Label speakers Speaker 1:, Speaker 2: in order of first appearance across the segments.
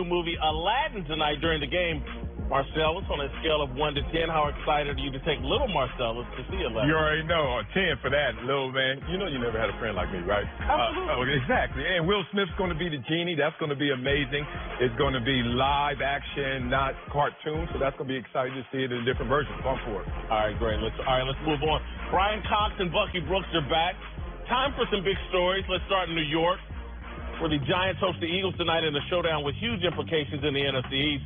Speaker 1: Movie Aladdin tonight during the game. Marcellus, on a scale of 1 to 10, how excited are you to take little Marcellus to see Aladdin?
Speaker 2: You already know, 10 for that, little man. You know you never had a friend like me, right?
Speaker 1: Absolutely.
Speaker 2: Exactly. And Will Smith's going to be the genie. That's going to be amazing. It's going to be live action, not cartoon. So that's going to be exciting to see it in a different version. Fun for it.
Speaker 1: All right, great. Let's move on. Brian Cox and Bucky Brooks are back. Time for some big stories. Let's start in New York, where the Giants host the Eagles tonight in a showdown with huge implications in the NFC East.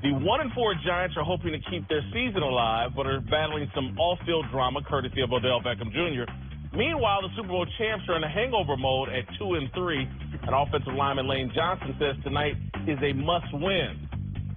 Speaker 1: The 1-4 Giants are hoping to keep their season alive, but are battling some off-field drama courtesy of Odell Beckham Jr. Meanwhile, the Super Bowl champs are in a hangover mode at 2-3, and offensive lineman Lane Johnson says tonight is a must-win.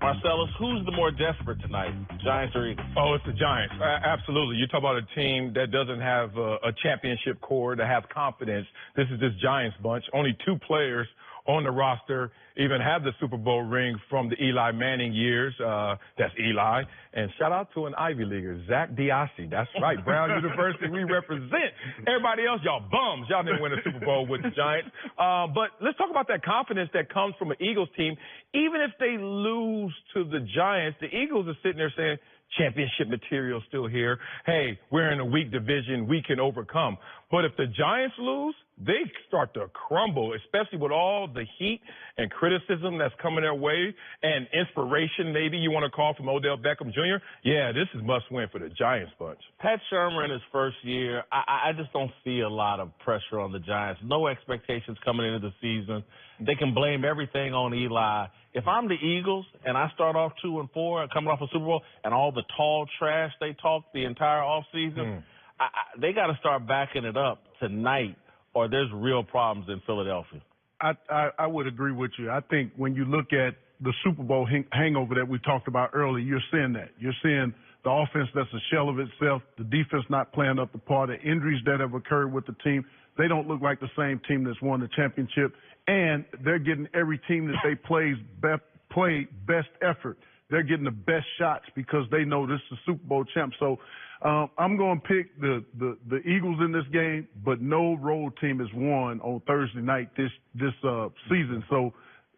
Speaker 1: Marcellus, who's the more desperate tonight, Giants or Eagles?
Speaker 2: Oh, it's the Giants. Absolutely. You talk about a team that doesn't have a championship core, to have confidence. This is this Giants bunch. Only 2 players on the roster even have the Super Bowl ring from the Eli Manning years. That's Eli. And shout out to an Ivy Leaguer, Zach Diassi. That's right, Brown University, we represent. Everybody else, y'all bums. Y'all didn't win a Super Bowl with the Giants. But let's talk about that confidence that comes from an Eagles team. Even if they lose to the Giants, the Eagles are sitting there saying, championship material still here. Hey, we're in a weak division. We can overcome. But if the Giants lose, they start to crumble, especially with all the heat and criticism that's coming their way and inspiration, maybe you want to call, from Odell Beckham Jr. Yeah, this is must-win for the Giants bunch.
Speaker 1: Pat Shurmur in his first year, I just don't see a lot of pressure on the Giants. No expectations coming into the season. They can blame everything on Eli. If I'm the Eagles and I start off 2-4, coming off a Super Bowl, and all the tall trash they talked the entire offseason, they got to start backing it up tonight, or there's real problems in Philadelphia.
Speaker 3: I would agree with you. I think when you look at the Super Bowl hangover that we talked about earlier, you're seeing that. You're seeing the offense that's a shell of itself, the defense not playing up the part, the injuries that have occurred with the team. They don't look like the same team that's won the championship, and they're getting every team that they play best effort. They're getting the best shots because they know this is a Super Bowl champ. So I'm going to pick the Eagles in this game, but no road team has won on Thursday night this season. So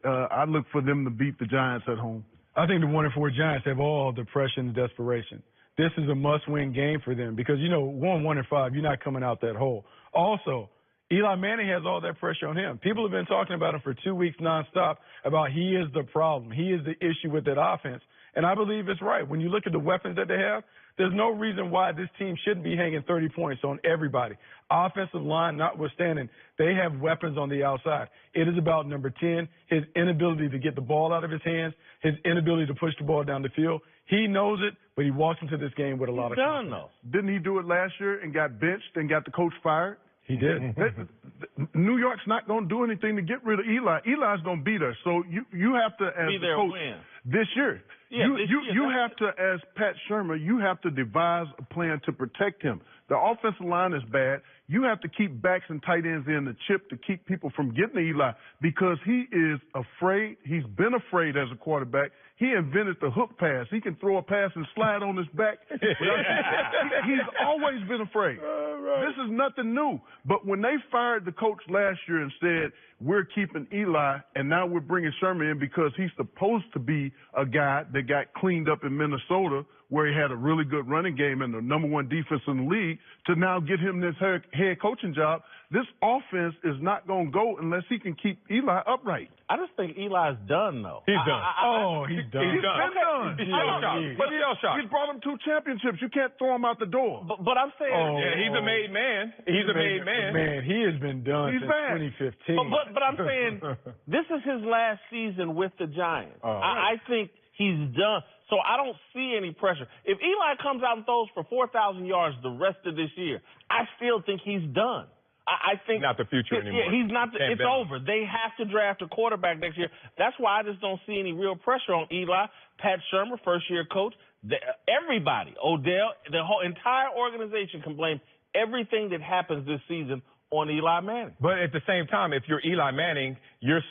Speaker 3: I look for them to beat the Giants at home.
Speaker 4: I think the 1-4 Giants have all the pressure and the desperation. This is a must-win game for them because, 1-5, you're not coming out that hole. Also, Eli Manning has all that pressure on him. People have been talking about him for 2 weeks nonstop about he is the problem. He is the issue with that offense. And I believe it's right. When you look at the weapons that they have, there's no reason why this team shouldn't be hanging 30 points on everybody. Offensive line notwithstanding, they have weapons on the outside. It is about number 10, his inability to get the ball out of his hands, his inability to push the ball down the field. He knows it, but he walks into this game with a lot of confidence.
Speaker 3: Didn't he do it last year and got benched and got the coach fired?
Speaker 4: He did.
Speaker 3: New York's not going to do anything to get rid of Eli. Eli's going to beat us. So you have to, as the coach, this year.
Speaker 1: Yeah,
Speaker 3: you have to, as Pat Shurmur, you have to devise a plan to protect him. The offensive line is bad. You have to keep backs and tight ends in the chip to keep people from getting to Eli because he is afraid. He's been afraid as a quarterback. He invented the hook pass. He can throw a pass and slide on his back. He's always been afraid. Right. This is nothing new. But when they fired the coach last year and said, we're keeping Eli, and now we're bringing Shurmur in because he's supposed to be a guy that got cleaned up in Minnesota where he had a really good running game and the #1 defense in the league, to now get him this head coaching job, this offense is not going to go unless he can keep Eli upright.
Speaker 1: I just think Eli's done, though.
Speaker 2: He's done.
Speaker 3: He's done. He's been done. He's brought him 2 championships. You can't throw him out the door.
Speaker 1: But I'm saying...
Speaker 2: he's a made man. He's a made man.
Speaker 4: Man, he has been done since 2015.
Speaker 1: But I'm saying this is his last season with the Giants. I think he's done. So I don't see any pressure. If Eli comes out and throws for 4,000 yards the rest of this year, I still think he's done. I think
Speaker 2: not the future anymore.
Speaker 1: Yeah, he's not. It's over. They have to draft a quarterback next year. That's why I just don't see any real pressure on Eli. Pat Shurmur, first-year coach. Everybody, Odell, the whole entire organization can blame everything that happens this season on Eli Manning.
Speaker 2: But at the same time, if you're Eli Manning, you're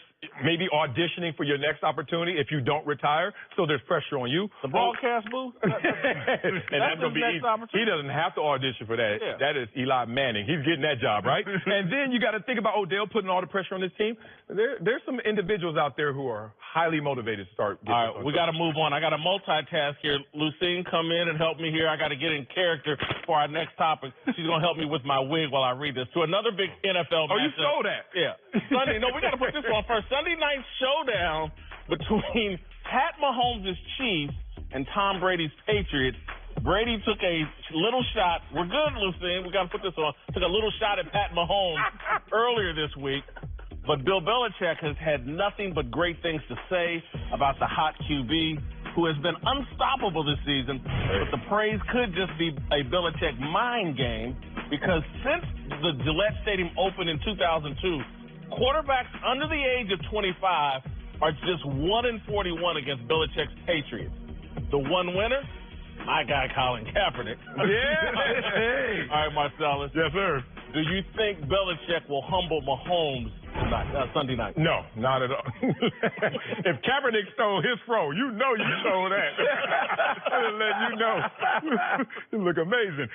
Speaker 2: maybe auditioning for your next opportunity if you don't retire. So there's pressure on you.
Speaker 1: The broadcast booth?
Speaker 2: And that's going to be easy. He doesn't have to audition for that.
Speaker 1: Yeah.
Speaker 2: That is Eli Manning. He's getting that job, right? And then you got to think about Odell putting all the pressure on his team. There's some individuals out there who are highly motivated to start getting.
Speaker 1: All right, we got to move on. I got to multitask here. Lucine, come in and help me here. I got to get in character for our next topic. She's going to help me with my wig while I read this. To another big NFL matchup.
Speaker 2: Oh, you stole that.
Speaker 1: Yeah. Sunday. No, we got to put this on first. Sunday night showdown between Pat Mahomes' Chiefs and Tom Brady's Patriots. Brady took a little shot. We're good, Lucine. We got to put this on. Took a little shot at Pat Mahomes earlier this week. But Bill Belichick has had nothing but great things to say about the hot QB who has been unstoppable this season. But the praise could just be a Belichick mind game because since the Gillette Stadium opened in 2002, quarterbacks under the age of 25 are just 1-41 against Belichick's Patriots. The one winner? My guy, Colin Kaepernick.
Speaker 2: Yeah.
Speaker 1: All right, Marcellus.
Speaker 2: Yes, sir.
Speaker 1: Do you think Belichick will humble Mahomes Sunday night?
Speaker 2: No, not at all. If Kaepernick stole his fro, you know you stole that. I'm let you know. You look amazing.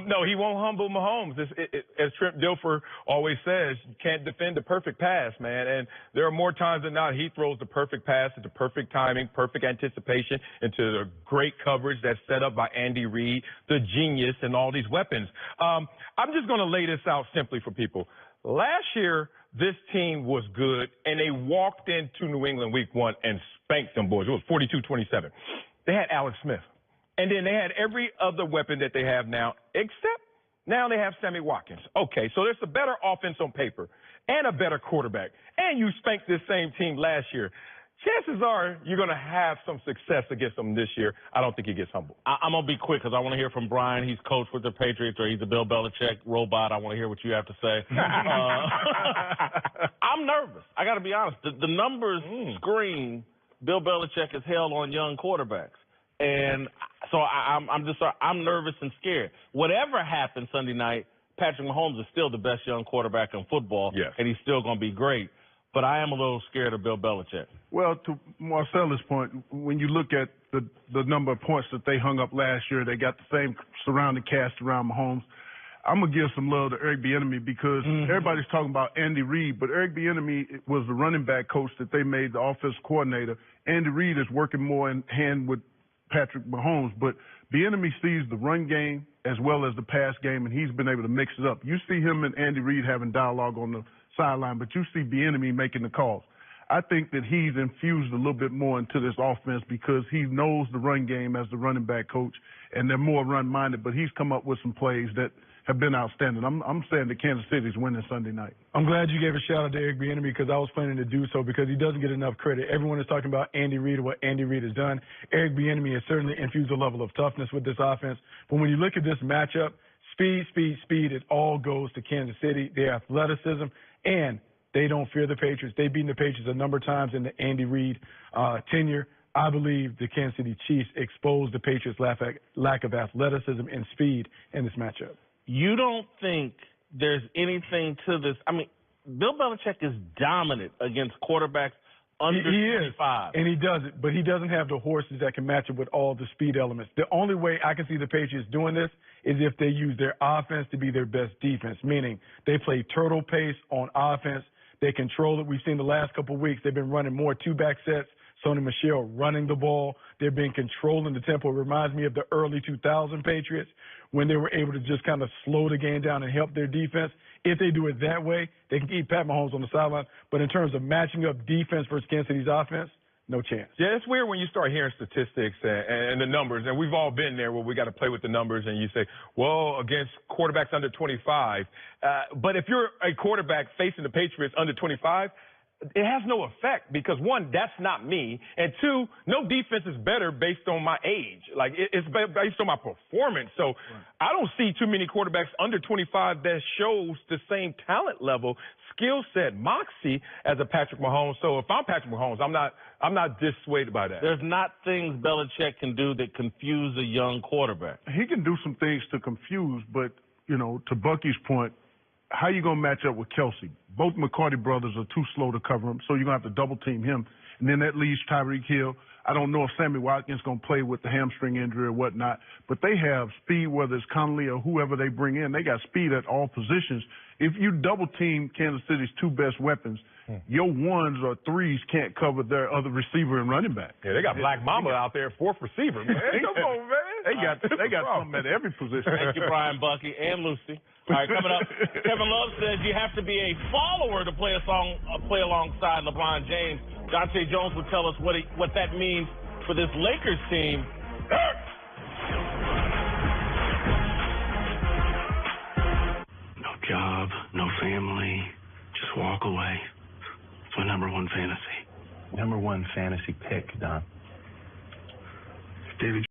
Speaker 2: No, he won't humble Mahomes. As Trent Dilfer always says, you can't defend the perfect pass, man. And there are more times than not he throws the perfect pass at the perfect timing, perfect anticipation into the great coverage that's set up by Andy Reid, the genius, and all these weapons. I'm just going to lay this out simply for people. Last year, this team was good, and they walked into New England week 1 and spanked them boys. It was 42-27. They had Alex Smith. And then they had every other weapon that they have now, except now they have Sammy Watkins. Okay, so there's a better offense on paper and a better quarterback. And you spanked this same team last year. Chances are you're going to have some success against them this year. I don't think he gets humbled.
Speaker 1: I'm going to be quick because I want to hear from Brian. He's coached with the Patriots, or he's a Bill Belichick robot. I want to hear what you have to say. I'm nervous. I got to be honest. The numbers scream Bill Belichick is hell on young quarterbacks. And so I'm nervous and scared. Whatever happens Sunday night, Patrick Mahomes is still the best young quarterback in football.
Speaker 2: Yes.
Speaker 1: And he's still going to be great. But I am a little scared of Bill Belichick.
Speaker 3: Well, to Marcellus' point, when you look at the number of points that they hung up last year, they got the same surrounding cast around Mahomes. I'm going to give some love to Eric Bieniemy because everybody's talking about Andy Reid, but Eric Bieniemy was the running back coach that they made the offensive coordinator. Andy Reid is working more in hand with Patrick Mahomes, but Bieniemy sees the run game as well as the pass game, and he's been able to mix it up. You see him and Andy Reid having dialogue on the sideline, but you see Bieniemy making the calls. I think that he's infused a little bit more into this offense because he knows the run game as the running back coach, and they're more run-minded, but he's come up with some plays that have been outstanding. I'm saying that Kansas City's winning Sunday night.
Speaker 4: I'm glad you gave a shout-out to Eric Bieniemy because I was planning to do so because he doesn't get enough credit. Everyone is talking about Andy Reid and what Andy Reid has done. Eric Bieniemy has certainly infused a level of toughness with this offense. But when you look at this matchup, speed, it all goes to Kansas City, their athleticism, and they don't fear the Patriots. They've beaten the Patriots a number of times in the Andy Reid tenure. I believe the Kansas City Chiefs exposed the Patriots' lack of athleticism and speed in this matchup.
Speaker 1: You don't think there's anything to this? I mean, Bill Belichick is dominant against quarterbacks under 25.
Speaker 4: And he does it, but he doesn't have the horses that can match it with all the speed elements. The only way I can see the Patriots doing this is if they use their offense to be their best defense, meaning they play turtle pace on offense. They control it. We've seen the last couple of weeks they've been running more two-back sets. Sony Michel running the ball. They've been controlling the tempo. It reminds me of the early 2000 Patriots when they were able to just kind of slow the game down and help their defense. If they do it that way, they can keep Pat Mahomes on the sideline. But in terms of matching up defense versus Kansas City's offense, no chance.
Speaker 2: Yeah, it's weird when you start hearing statistics and the numbers, and we've all been there where we got to play with the numbers, and you say, well, against quarterbacks under 25. But if you're a quarterback facing the Patriots under 25, it has no effect because, one, that's not me, and two, no defense is better based on my age. Like, it's based on my performance. So I don't see too many quarterbacks under 25 that shows the same talent level, skill set, moxie as a Patrick Mahomes. So if I'm Patrick Mahomes, I'm not dissuaded by that.
Speaker 1: There's not things Belichick can do that confuse a young quarterback.
Speaker 3: He can do some things to confuse, but, you know, to Bucky's point, how you going to match up with Kelsey? Both McCarty brothers are too slow to cover him, so you're going to have to double team him. And then that leaves Tyreek Hill. I don't know if Sammy Watkins going to play with the hamstring injury or whatnot, but they have speed, whether it's Connolly or whoever they bring in. They got speed at all positions. If you double team Kansas City's two best weapons, your ones or threes can't cover their other receiver and running back.
Speaker 2: Yeah, they got Black Mamba out there, fourth receiver, man. Come on, man.
Speaker 3: They got something at every position.
Speaker 1: Thank you, Brian, Bucky, and Lucy. All right, coming up, Kevin Love says you have to be a follower to play alongside LeBron James. Dante Jones will tell us what that means for this Lakers team.
Speaker 5: No job, no family, just walk away. It's my number one fantasy.
Speaker 6: Number one fantasy pick, Don.
Speaker 5: David